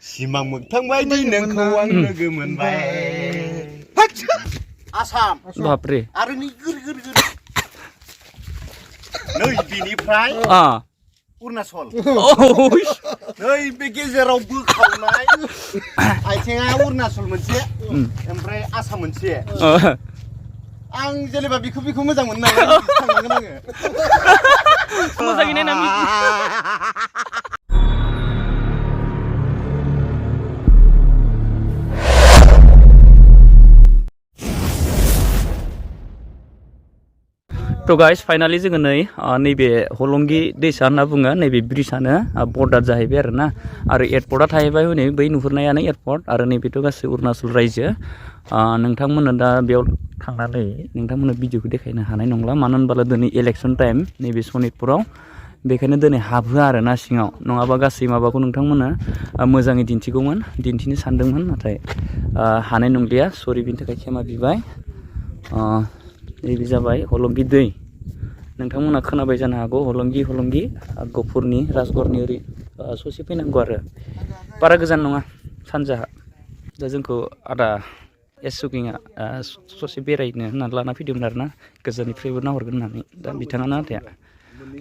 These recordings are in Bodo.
सिमां मोगथां बायदि नोंखौ आं लोगो मोनबाय आसाम बापरे आरो नै गोर गोर गोर नै बिनिफ्राय अरुणाचल नै बे गेजेराव बोखावनाय आथिङा अरुणाचल मोनसे ओमफ्राय आसाम मोनसे आं जेनेबा बिखौ मोजां मोनो नालाय थांनांगोन आङो मोजाङै नायना तो गाइस फाइनाली जोङो नैबे हलंगि दैसा होनना बुङो नैबे ब्रिजआनो बर्डार जाहैबाय आरो ना आरो एयारपर्टआ थाहैबाय हनै बै नुहुरनायानो एयारपर्ट आरो नैबेथ' गासै अरुणाचल रायजो नोंथांमोननो दा बेयाव थांनानै नोंथांमोननो भिडिअखौ देखायनो हानाय नंला मानो होनब्ला दिनै इलेक्सन टाइम नैबे सनितपुराव बेखायनो दिनै हाबहोआ आरो ना सिङाव नङाबा गासै माबाखौ नोंथांमोना मोजाङै दिन्थिगौमोन दिन्थिनो सानदोंमोन नाथाय हानाय नंलिया सरि बिनि थाखाय क्षमा बिबाय नैबे जाबाय हलंगि दै नोंथांमोना खोनाबाय जानो हागौ हलंगि गफुरनि राजगड़नि ओरै ससे फैनांगौ आरो बारा गोजान नङा सानजाहा दा जोंखौ आदा एसुकिंआ ससे बेरायनो होननानै लाना फैदोंमोन आरो ना गोजाननिफ्रायबो नाहरगोन होननानै दा बिथाङानो आदाया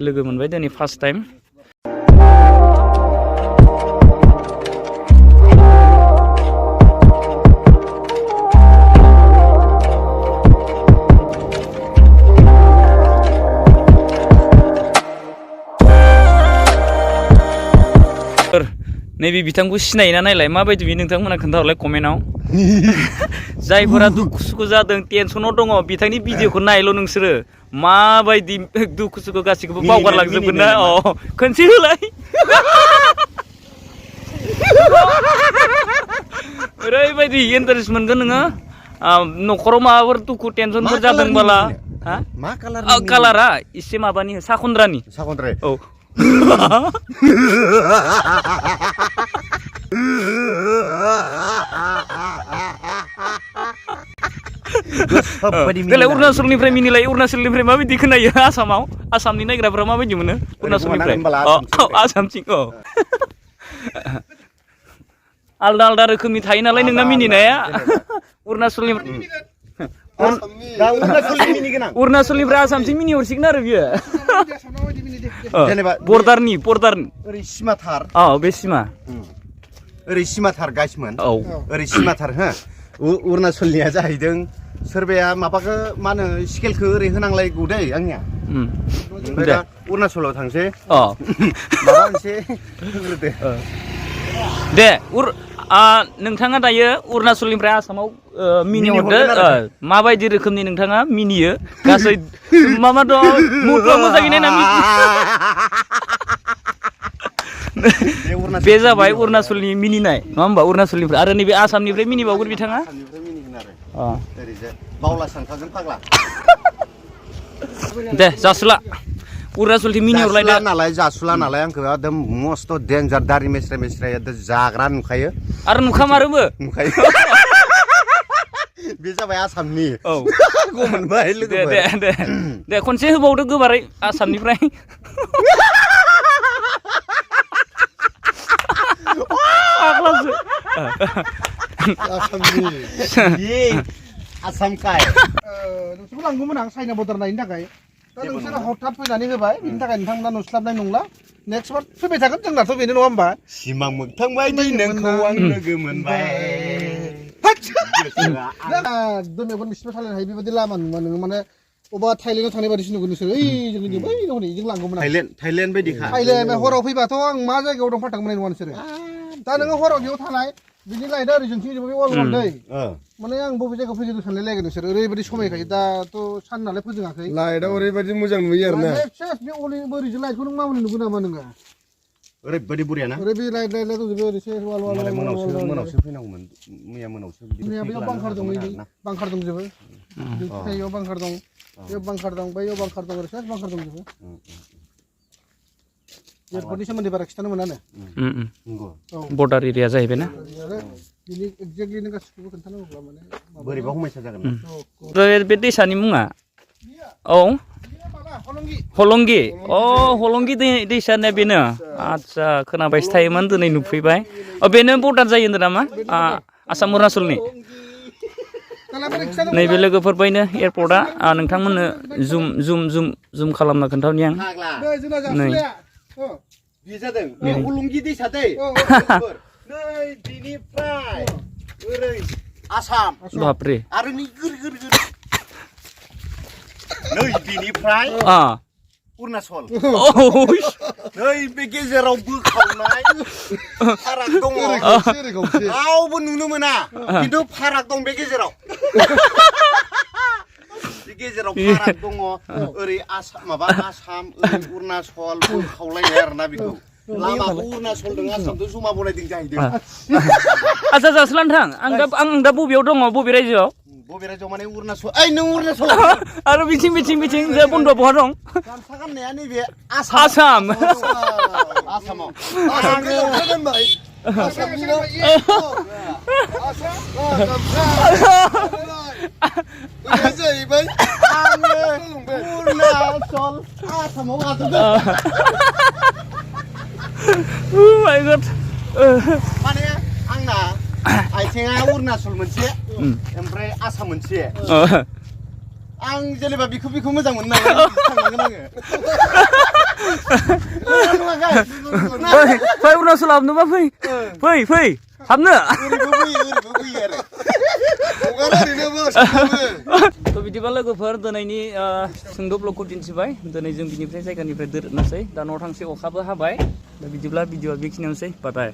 लोगो मोनबाय दिनै फार्स्ट टाइम नैबे बिथांखौ सिनायोना नायलाय माबायदि बि नोंथांमोना खोन्थाहरलाय कमेन्टआव जायफोरा दुखु सुखु जादों टेनसनाव दङ बिथांनि भिडिअखौ नायल' नोंसोरो माबायदि दुखु सुखु गासिखौबो बावगारलांजोबगोन ना खनसे होलाय ओरैबायदि इन्टारेस्ट मोनगोन नोङो न'खराव माबाफोर दुखु टेनसनफोर जादोंबाला मा कालारा एसे माबानि साखन्द्रानि औ देलाय अरुणाचलनिफ्राय मिनिलाय अरुणाचलनिफ्राय माबायदि खोनायो आसामाव आसामनि नायग्राफ्रा माबायदि मोनो अरुणाचलनिफ्राय आसामथिं आलदा आलदा रोखोमनि थायो नालाय नोंना मिनिनाया अरुणाचलनिफ्राय आसामथिं मिनिहरसिगोन आरो बियो जेनेबा बर्डारनि ओरै सिमाथार बे सिमा ओरै सिमाथार गाइसमोन ओरै सिमाथार हो अरुणाचलनिया जाहैदों सोरबाया माबाखौ मा होनो स्केलखौ ओरै होनांलायगौ दै आंनिया ओमफ्राय दा अरुणाचलाव थांसै माबा मोनसे होग्रोदो दे नोंथाङा दायो अरुणाचलनिफ्राय आसामाव मिनिहरदो माबायदि रोखोमनि नोंथाङा मिनियो गासै मा दं मुडआ मोजाङै नायना बे जाबाय अरुणाचलनि मिनिनाय नङा होमबा अरुणाचलनिफ्राय आरो नैबे आसामनिफ्राय मिनिबावगोन बिथाङा बावला सानखागोन फाग्ला दे जासुला अरुणाचलथिं मिनिहरलाय नालाय जासुला नालाय आंखौ एकदम मस्त डेन्जार दारि मेस्राय जाग्रा नुखायो आरो नुखामारोबो नुखायो बे जाबाय आसामनि मोनबाय लोगो दे खनसे होबावदो गोबारै आसामनिफ्राय आसामखाय नोंसोरखौ लांगौमोन आं चाइना बर्डार नायनो थाखाय दा नोंसोरो हथात फैनानै होबाय बिनि थाखाय नोंथांमोना नुस्लाबनाय नंला नेक्स्ट बार फैबाय थागोन जोंनाथ' बेनो नङा होमबा सिमां मोगथां बायदि नोंखौ आं लोगो मोनबाय एकदम मेगन बिसिबां सालायनो हायो बेबायदि लामा नुवा नोङो माने अबा थाइलेण्डआव थांनाय बायदिसो नुगोन नोंसोर जोंनि बै हनै जों लांगौमोन थाइलेण्ड बायदिखा थाइलेण्ड हराव फैबाथ' आं मा जायगायाव दं फाथां मोननाय नङा नोंसोरो दा नोङो हराव बेयाव थानाय बिनि लाइटआ ओरै जोंथिं बे वाल दै माने आं बबे जायगायाव फैगोन सानलायलायगोन नोंसोर ओरैबायदि समायखायो दाथ' सान नालाय फोजोङाखै लाइटआ ओरैबायदि मोजां नुयो आरो ना बे ओरैजों लाइटखौ नों मावनो नुगोन नामा नोङो ओरैबायदि बुरियाना ओरै बे लाइट दंजोबो ओरैसो वाल मोनावसो फैनांगौमोन मैया मोनावसो बेयाव बांखार दं बांखार दंजोबो बेयाव बांखार दं बेयाव बांखार दं बैयाव बांखार दं ओरैसो बांखार दंजोबो एयारपर्टनि सोमोन्दै बारा खिथानो मोनानो बर्डार एरिया जाहैबाय ना बिनि एक्जेक्टलि नों गासिखौबो खोन्थानांगौब्ला माने बोरैबा हमयसा जागोन बे दैसानि मुङा औ हलंगि हलंगि दैसानिया बेनो आदसा खोनाबायसो थायोमोन दिनै नुफैबाय बेनो बर्डार जायो होनदों नामा आसाम अरुणाचलनि नैबे लोगोफोर बायनो एयारपर्टआ नोंथांमोननो जुम खालामना खोन्थाहरनि आं नै बे जादों बे हलंगि दैसा दै नै बिनिफ्राय ओरै आसाम बापरे आरो नै गोर नै बिनिफ्राय अरुणाचल नै बे गेजेराव बोखावनाय फाराग दङ रावबो नुनो मोना खिन्थु फाराग दं बे गेजेराव बे गेजेराव फाराग दङ ओरै आसाम ओरै अरुणाचल बोखावलायनाय आरोना बेखौ लामाखौ अरुणाचलजों आसामजों जमा बनायदों जाहैदों आदसा जासलान थां आं दा बबेयाव दङ बबे रायजोआव बबे रायजोआव माने अरुणाचल ओइ नों अरुणाचल आरो बिथिं जे बन्द'आ बहा दं गामसा गाननाया नैबे आसाम आसामाव जाहैबाय अरुणाचल आसामाव गाजोबदों माय गड माने आंना आथिङा अरुणाचल मोनसे ओमफ्राय आसाम मोनसे आं जेनेबा बिखौ मोजां मोनो नालाय थांनांगोन आङो फै अरुणाचल हाबनोबा फै हाबनो थ' बिदिबा लोगोफोर दिनैनि सुंद' ब्लगखौ दिन्थिबाय दिनै जों बिनिफ्राय जायगानिफ्राय दोरोदनोसै दा न'आव थांसै अखाबो हाबाय दा बिदिब्ला भिडिअ'आ बेखिनियावनोसै बाय बाय